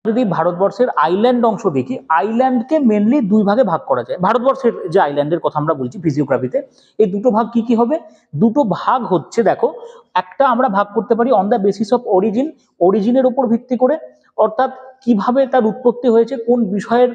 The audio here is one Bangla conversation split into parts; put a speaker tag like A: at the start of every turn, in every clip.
A: যদি ভারতবর্ষের আইল্যান্ড অংশ দেখি, আইল্যান্ডকে মেনলি দুই ভাগে ভাগ করা যায়। ভারতবর্ষের যে আইল্যান্ডের কথা আমরা বলছি ফিজিওগ্রাফিতে, এই দুটো ভাগ কি কি হবে? দুটো ভাগ হচ্ছে, দেখো, একটা আমরা ভাগ করতে পারি on the basis of origin, অরিজিনের উপর ভিত্তি করে, অর্থাৎ কিভাবে তার উৎপত্তি হয়েছে, কোন বিষয়ের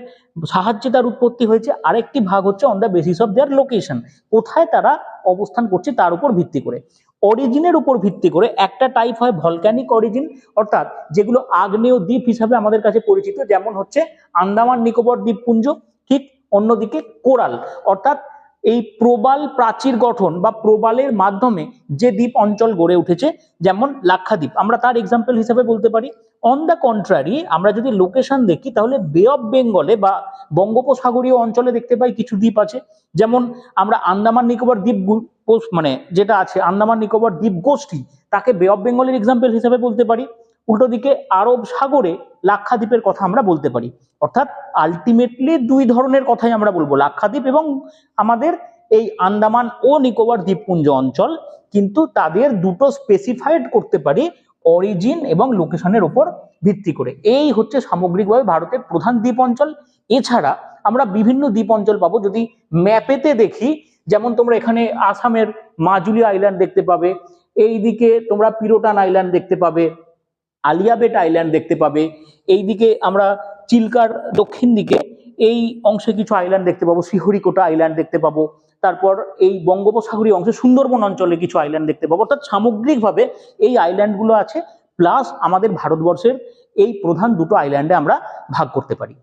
A: সাহায্যে তার উৎপত্তি হয়েছে। আরেকটি ভাগ হচ্ছে on the basis of their location, কোথায় তারা অবস্থান করছে তার উপর ভিত্তি করে। অরিজিনের উপর ভিত্তি করে একটা টাইপ হয় ভলক্যানিক অরিজিন, অর্থাৎ যেগুলো আগ্নেয় দ্বীপ হিসাবে আমাদের কাছে পরিচিত, যেমন হচ্ছে আন্দামান নিকোবর দ্বীপপুঞ্জ। ঠিক অন্যদিকে কোরাল, অর্থাৎ এই প্রবাল প্রাচীর গঠন বা প্রবালের মাধ্যমে যে দ্বীপ অঞ্চল গড়ে উঠেছে, যেমন লাক্ষাদ্বীপ, আমরা তার এক্সাম্পল হিসাবে বলতে পারি। অন দ্য কন্ট্রারি, আমরা যদি লোকেশন দেখি তাহলে বে অফ বেঙ্গলে বা বঙ্গোপসাগরীয় অঞ্চলে দেখতে পাই কিছু দ্বীপ আছে, যেমন আমরা আন্দামান নিকোবর দ্বীপ মানে যেটা আছে আন্দামান নিকোবর দ্বীপ গোষ্ঠী, তাকে বে অফ বেঙ্গলের এক্সাম্পল হিসেবে বলতে পারি। উল্টো দিকে আরব সাগরে লাক্ষাদ্বীপের কথা আমরা বলতে পারি। অর্থাৎ আলটিমেটলি দুই ধরনের কথাই আমরা বলবো, লাক্ষাদ্বীপ এবং আমাদের এই আন্দামান ও নিকোবর দ্বীপপুঞ্জ অঞ্চল, কিন্তু তাদের দুটো স্পেসিফাইড করতে পারি অরিজিন এবং লোকেশনের উপর ভিত্তি করে। এই হচ্ছে সামগ্রিকভাবে ভারতের প্রধান দ্বীপ অঞ্চল। এছাড়া আমরা বিভিন্ন দ্বীপ অঞ্চল পাবো যদি ম্যাপেতে দেখি, যেমন তোমরা এখানে আসামের মাজুলি আইল্যান্ড দেখতে পাবে, এইদিকে তোমরা পিরোটান আইল্যান্ড দেখতে পাবে, আলিয়াবেট আইল্যান্ড দেখতে পাবে, এইদিকে আমরা চিল্কার দক্ষিণ দিকে এই অংশে কিছু আইল্যান্ড দেখতে পাবো, শ্রীহরিকোটা আইল্যান্ড দেখতে পাবো, তারপর এই বঙ্গোপসাগরীয় অংশে সুন্দরবন অঞ্চলে কিছু আইল্যান্ড দেখতে পাবো। অর্থাৎ সামগ্রিকভাবে এই আইল্যান্ডগুলো আছে, প্লাস আমাদের ভারতবর্ষের এই প্রধান দুটো আইল্যান্ডে আমরা ভাগ করতে পারি।